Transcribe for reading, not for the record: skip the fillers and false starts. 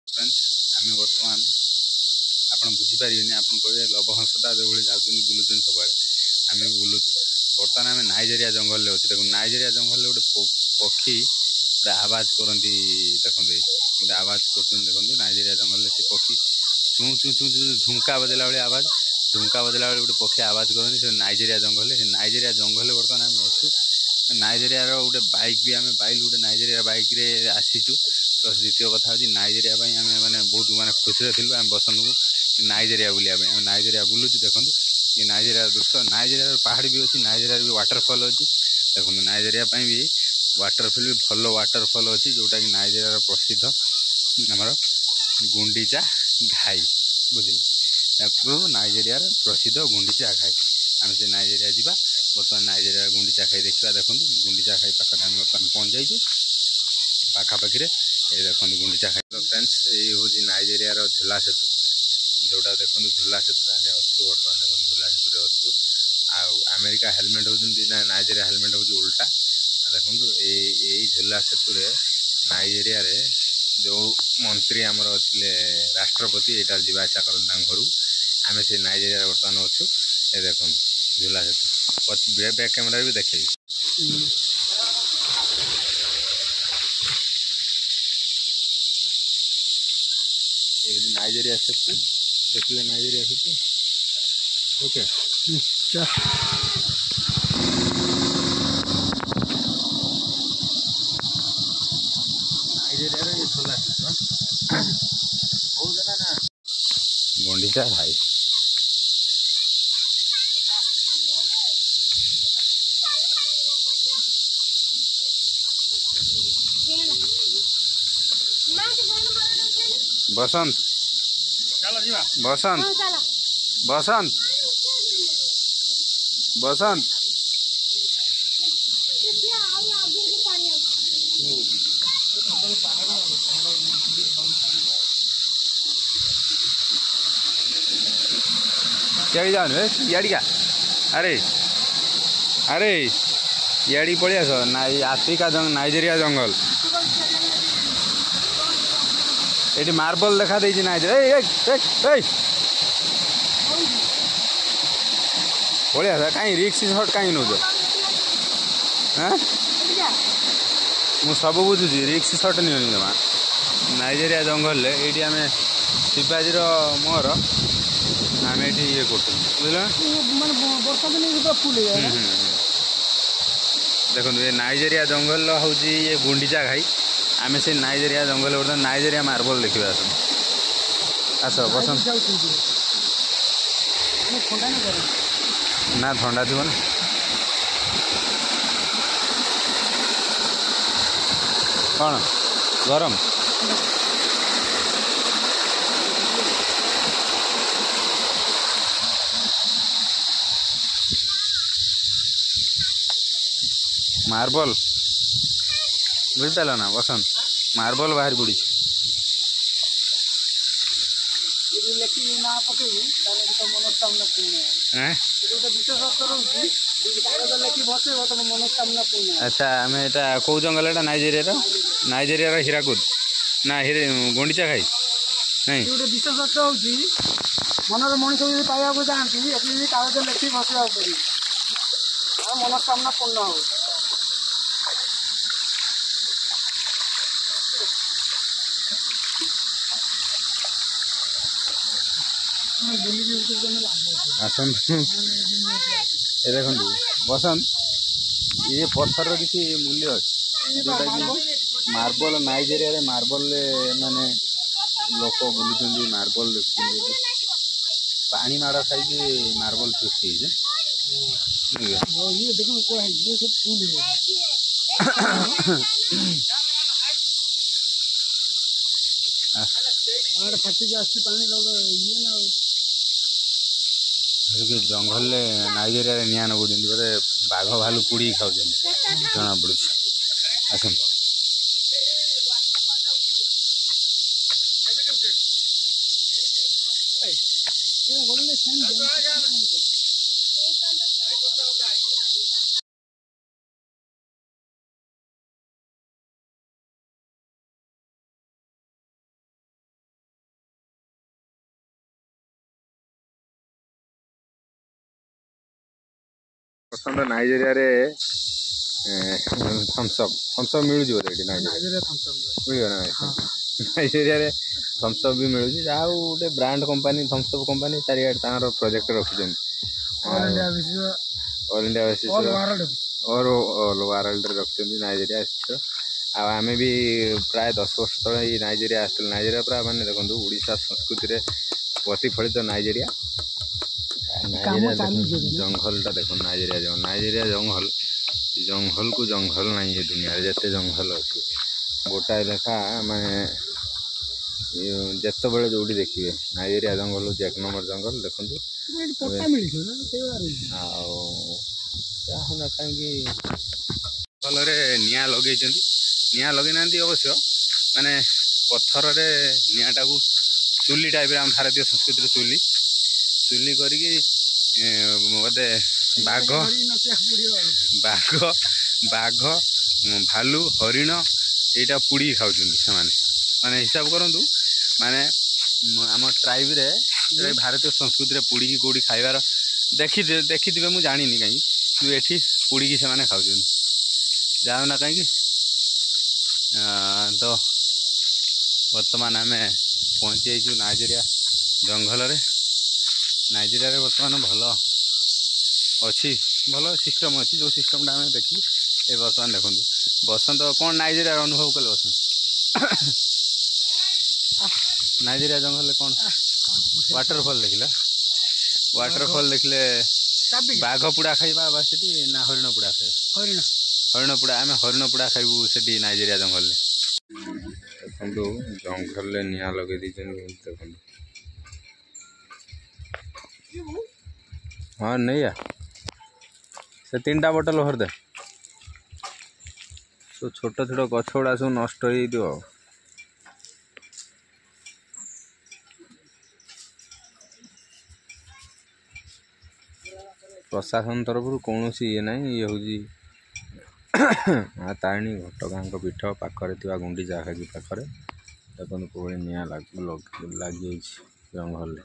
Friends आम बर्तमान आप बुझीपारे आप कहे लवहंसता जो जाऊँ बुलून सब आम भी बुलूचु बर्तमान आम नाइजेरिया जंगल में अच्छे देखो नाइजेरिया जंगल में गोटे पक्षी गोटे आवाज करती देखते आवाज कर देखो नाइजेरिया जंगल में से पक्षी चू चू चू चू झुमका बजेला भाई आवाज झुमका बजेला गोटे पक्षी आवाज करती से नाइजेरिया जंगल से नाइजेरिया जंगल बर्तमान आम अच्छु नाइजेरिया गोटे बाइक भी आम पाइलु गोटे नाइजेरिया बाइक रे आसीचु प्लस द्वितीय कथा हूँ नाइजेरिया आम मैंने बहुत मानने खुशी थी आम बसन को नाइजेरिया बुलाया आम नाइजेरिया बुलूचु देखो ये नाइजेरिया दृश्य नाइजेरिया पहाड़ भी अच्छी नाइजेरिया भी वाटरफल अच्छी देखो नाइजेरिया भी वाटरफल भी भल वाटरफल अच्छी जोटा कि नाइजेरिया प्रसिद्ध आमर गुंडीचा घाई बुझे नाइजेरिया प्रसिद्ध गुंडीचा घाई आम से नाइजेरिया जावा बर्तमान नाइजेरिया गुंडीचा खाई देखा देखो गुंडीचा खाई पाखे आम बर्तमान पहुँच जाइए पाखापाखि ये देखो गुंडीचा खाई फ्रेंड्स ये हूँ नाइजेरिया झूला सेतु जोटा देखो झूला सेतु अच्छु बर्तमान देखो झूला सेतु अच्छु आमेरिका हेलमेट होती नाइजेरिया हेलमेट हूँ उल्टा देखो ये झूला सेतु नाइजेरिया जो मंत्री आमर अच्छे राष्ट्रपति यहाँ जावासा करते घर आम से नाइजेरिया बर्तमान अच्छु ये देखो झूला सेतु बैक कैमेरा भी देखे नाइजेरिया सेतु देखिए नाइजेरिया सेतु ओके नाइजेरिया ये झूला सेतु हो जाना ना गुंडीचा घाई बसंत बसंत बसंत बसंत क्या जान याड़ी का अरे अरे याड़ी पड़े आस ना आफ्रिका नाइजेरिया जंगल ये मार्बल देखा देती नाइजेरिया पड़े कहीं रिक्स शॉट कहीं नौ हाँ मु सब बुझुची रिक्स शॉट नहीं जमा नाइजेरिया जंगल ये आम शिवाजी मोहर आम ये देखो ये नाइजेरिया जंगल हूँ ये गुंडीचा घाई आम से नाइजेरिया जंगल बर्तमान नाइजेरिया मार्बल देखा आस बसंत ना ठंडा थी ना कौन गरम मार्बल बुझीपाल ना बसंत मार्बल बाहर पड़ी अच्छा आम यहाँ कौ जंगल एटा नाइजेरिया हीराकुद ना गुंडीचा खाई नहीं विशेषत्व हूँ मनर मनीष पाया जाती कागज लेखिक बसवा पड़े मनोकामना पूर्ण हो आसतु ये देखो बसंत ये पत्थर किसी मूल्य अच्छे जोटा कि मार्बल नाइजेरिया रे मार्बल माने लोक बुलूं मार्बल देखुं पानी माड़ खाई मार्बल सृष्टि जंगल नाइजेरिया निआ नगुंट बोले बाघ भालू पुड़ी खाऊ जना पड़ू आस ପସନ୍ଦ ନାଇଜେରିଆରେ ଥମ୍ସଅପ୍ ମିଳୁଛି ବୋଧେ ଏଠି ନାଇଜେରିଆ ମିଳିବ ନା ନାଇଜେରିଆରେ ଥମ୍ସଅପ୍ ବି ମିଳୁଛି। ଯାହା ହଉ ଗୋଟେ ବ୍ରାଣ୍ଡ କମ୍ପାନୀ ଥମ୍ସଅପ୍ କମ୍ପାନୀ ଚାରିଆଡ଼େ ତାଙ୍କର ପ୍ରୋଜେକ୍ଟ ରଖିଛନ୍ତି। ଅଲ୍ ଇଣ୍ଡିଆ ବେସିସ୍ ଅଲ୍ ୱାର୍ଲଡରେ ରଖିଛନ୍ତି ନାଇଜେରିଆ ଆସିଛ। ଆଉ ଆମେ ବି ପ୍ରାୟ 10 ବର୍ଷ ତଳେ ଏଇ ନାଇଜେରିଆ ଆସିଥିଲୁ। ନାଇଜେରିଆ ପୁରା ମାନେ ଦେଖନ୍ତୁ ଓଡ଼ିଶା ସଂସ୍କୃତିରେ ପ୍ରତିଫଳିତ ନାଇଜେରିଆ ଜଙ୍ଗଲଟା ଦେଖନ୍ତୁ ନାଇଜେରିଆ ଜଙ୍ଗଲକୁ ଜଙ୍ଗଲ ନାହିଁ ଏ ଦୁନିଆରେ ଯେତେ ଜଙ୍ଗଲ ଅଛି ଗୋଟାଏ ଲେଖା ମାନେ ଯେତେବେଳେ ଯେଉଁଠି ଦେଖିବେ ନାଇଜେରିଆ ଜଙ୍ଗଲ ହେଉଛି 1 ନମ୍ବର ଜଙ୍ଗଲ ଦେଖନ୍ତୁ। ଆଉ ଯାହା ନା କାହିଁକି ଜଙ୍ଗଲରେ ନିଆଁ ଲଗେଇଛନ୍ତି, ନିଆଁ ଲଗେଇନାହାନ୍ତି ଅବଶ୍ୟ ମାନେ ପଥରରେ ନିଆଁଟାକୁ ଚୁଲି ଟାଇପ୍ର ଆମ ଭାରତୀୟ ସଂସ୍କୃତିର ଚୁଲି କରିକି ବୋଧେ ବାଘ ଭାଲୁ ହରିଣ ଏଇଟା ପୋଡ଼ିକି ଖାଉଛନ୍ତି ସେମାନେ। ମାନେ ହିସାବ କରନ୍ତୁ ମାନେ ଆମ ଟ୍ରାଇବ୍ରେ ଭାରତୀୟ ସଂସ୍କୃତିରେ ପୋଡ଼ିକି କେଉଁଠି ଖାଇବାର ଦେଖିଥିବେ ମୁଁ ଜାଣିନି କାହିଁକି, କିନ୍ତୁ ଏଠି ପୋଡ଼ିକି ସେମାନେ ଖାଉଛନ୍ତି। ଯାଉ ନା କାହିଁକି ତ ବର୍ତ୍ତମାନ ଆମେ ପହଞ୍ଚି ଯାଇଛୁ ନାଇଜେରିଆ ଜଙ୍ଗଲରେ। ନାଇଜେରିଆରେ ବର୍ତ୍ତମାନ ଭଲ ସିଷ୍ଟମ୍ ଅଛି, ଯେଉଁ ସିଷ୍ଟମ୍ଟା ଆମେ ଦେଖିଲୁ। ଏ ବର୍ତ୍ତମାନ ଦେଖନ୍ତୁ ବସନ୍ତ କ'ଣ ନାଇଜେରିଆର ଅନୁଭବ କଲେ ବସନ୍ତ? ନାଇଜେରିଆ ଜଙ୍ଗଲରେ କ'ଣ ୱାଟରଫଲ୍ ଦେଖିଲେ ବାଘ ପୋଡ଼ା ଖାଇବା ବା ସେଠି ନା ହରିଣ ପୋଡ଼ା ଖାଇବା? ହରିଣ ପୋଡ଼ା। ଆମେ ହରିଣ ପୋଡ଼ା ଖାଇବୁ ସେଠି ନାଇଜେରିଆ ଜଙ୍ଗଲରେ। ଦେଖନ୍ତୁ ଜଙ୍ଗଲରେ ନିଆଁ ଲଗେଇ ଦେଇଛନ୍ତି ଦେଖନ୍ତୁ। ହଁ ନେଇଆ ସେ 3ଟା ବୋଟଲ ଭରିଦେ। ସବୁ ଛୋଟ ଗଛ ଗୁଡ଼ା ସବୁ ନଷ୍ଟ ହେଇଯାଇଥିବ। ପ୍ରଶାସନ ତରଫରୁ କୌଣସି ଇଏ ନାହିଁ। ଇଏ ହେଉଛି ମା ତାରିଣୀ ଘଟଗାଁଙ୍କ ପୀଠ ପାଖରେ ଥିବା ଗୁଣ୍ଡିଚା ଘାଗି ପାଖରେ ଦେଖନ୍ତୁ କୋଉଭଳି ନିଆଁ ଲାଗିଯାଇଛି ଜଙ୍ଗଲରେ।